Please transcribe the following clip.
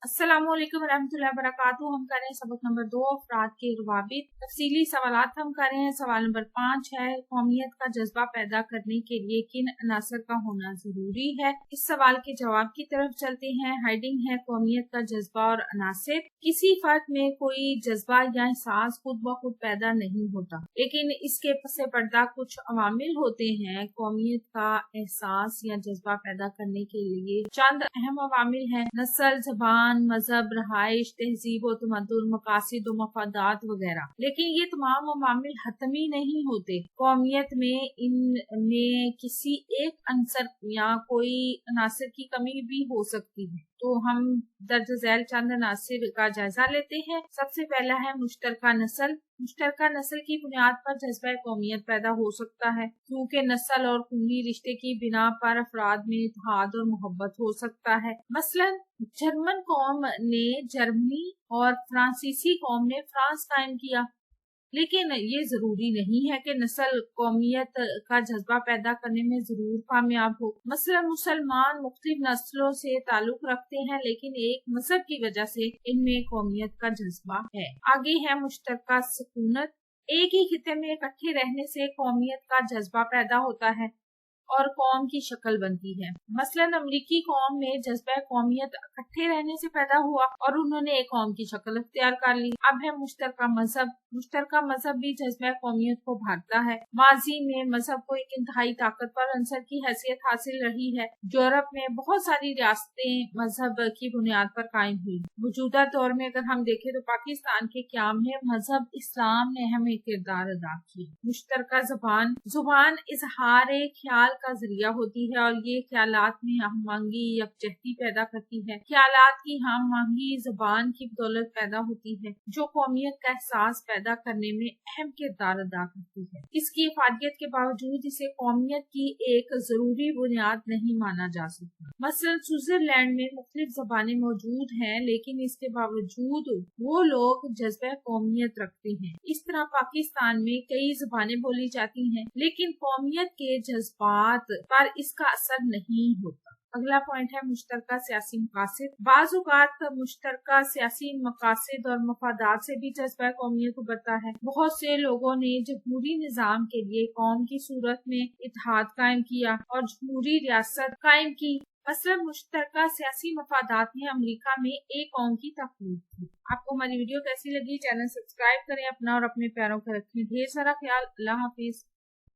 अस्सलाम वालेकुम रहमतुल्लाहि व बरकातुहू। हम कर रहे हैं सबक नंबर 2 अफराद के रवाबित। तफसीली सवालात हम कर रहे हैं। सवाल नंबर 5 है, कौमियत का जज्बा पैदा करने के लिए किन अनासर का होना जरूरी है। इस सवाल के जवाब की तरफ चलते हैं। हेडिंग है कौमियत का जज्बा और अनासर। किसी फर्द में कोई जज्बा या एहसास खुद ब खुद पैदा नहीं होता, लेकिन इसके पसे पर्दा कुछ अवामिल होते हैं। कौमियत का एहसास या जज्बा पैदा करने के लिए चंद अहम अवामिल हैं: नस्ल, ज़बान, मजहब, रहाइश, तहजीब व तमद्दुन, मकासिद व मफादात वगैरह। लेकिन ये तमाम अवामिल हतमी नहीं होते। कौमियत में इनमें किसी एक अंसर या कोई अनासर की कमी भी हो सकती है। तो हम दर्ज झैल चंद अनासर का जायजा लेते हैं। सबसे पहला है मुश्तरका नस्ल। मुश्तरका नस्ल की बुनियाद पर जज्बा कौमियत पैदा हो सकता है, क्योंकि नस्ल और खूनी रिश्ते की बिना पर अफराद में इत्तेहाद और मोहब्बत हो सकता है। मसलन जर्मन कौम ने जर्मनी और फ्रांसीसी कौम ने फ्रांस कायम किया, लेकिन ये जरूरी नहीं है कि नस्ल कौमियत का जज्बा पैदा करने में जरूर कामयाब हो। मसलन मुसलमान मुख्तलिफ नस्लों से ताल्लुक रखते हैं, लेकिन एक मजहब की वजह से इनमें कौमियत का जज्बा है। आगे है मुश्तरका सुकूनत। एक ही खिते में इकट्ठे रहने से कौमियत का जज्बा पैदा होता है और कौम की शक्ल बनती है। मसलन अमरीकी कौम में जज्बा कौमियत इकट्ठे रहने से पैदा हुआ और उन्होंने एक कौम की शक्ल अख्तियार कर ली। अब है मुश्तरका मजहब। मुश्तरका मजहब भी जज्बा कौमियत को भरता है। माजी में मजहब को एक इंतहाई ताकतवर अंसर की हैसियत हासिल रही है। यूरोप में बहुत सारी रियासतें मजहब की बुनियाद पर कायम हुई। मौजूदा दौर में अगर हम देखें तो पाकिस्तान के क़याम में मजहब इस्लाम ने अहम किरदार अदा किया। मुश्तरका ज़ुबान। ज़ुबान इजहार ख्याल का जरिया होती है और ये ख्यालात में हम मांगी यकजहती पैदा करती है। ख्यालात की हम मांगी ज़ुबान की बदौलत पैदा होती है, जो कौमियत का एहसास पैदा करने में अहम किरदार अदा करती है। इसकी अफादियत के बावजूद इसे कौमियत की एक जरूरी बुनियाद नहीं माना जा सकता। मसलन स्विट्जरलैंड में मुख्तलिफ ज़बानें मौजूद हैं, लेकिन इसके बावजूद वो लोग जज्बा कौमियत रखते हैं। इस तरह पाकिस्तान में कई ज़बानें बोली जाती हैं, लेकिन कौमियत के जज्बात पर इसका असर नहीं होता। अगला पॉइंट है मुश्तरका सियासी मकासद। बाज़ औक़ात मुश्तरका सियासी मकासद और मफादात से भी जज्बा कौमियत उभरता है। बहुत से लोगों ने जमहूरी निज़ाम के लिए कौम की सूरत में इत्तेहाद कायम किया और जमहूरी रियासत कायम की। मसलन मुश्तरका सियासी मफादात में अमेरिका में एक कौम की तकलीफ थी। आपको हमारी वीडियो कैसी लगी? चैनल सब्सक्राइब करें, अपना और अपने प्यारों का रखें ढेर सारा ख्याल। अल्लाह हाफिज।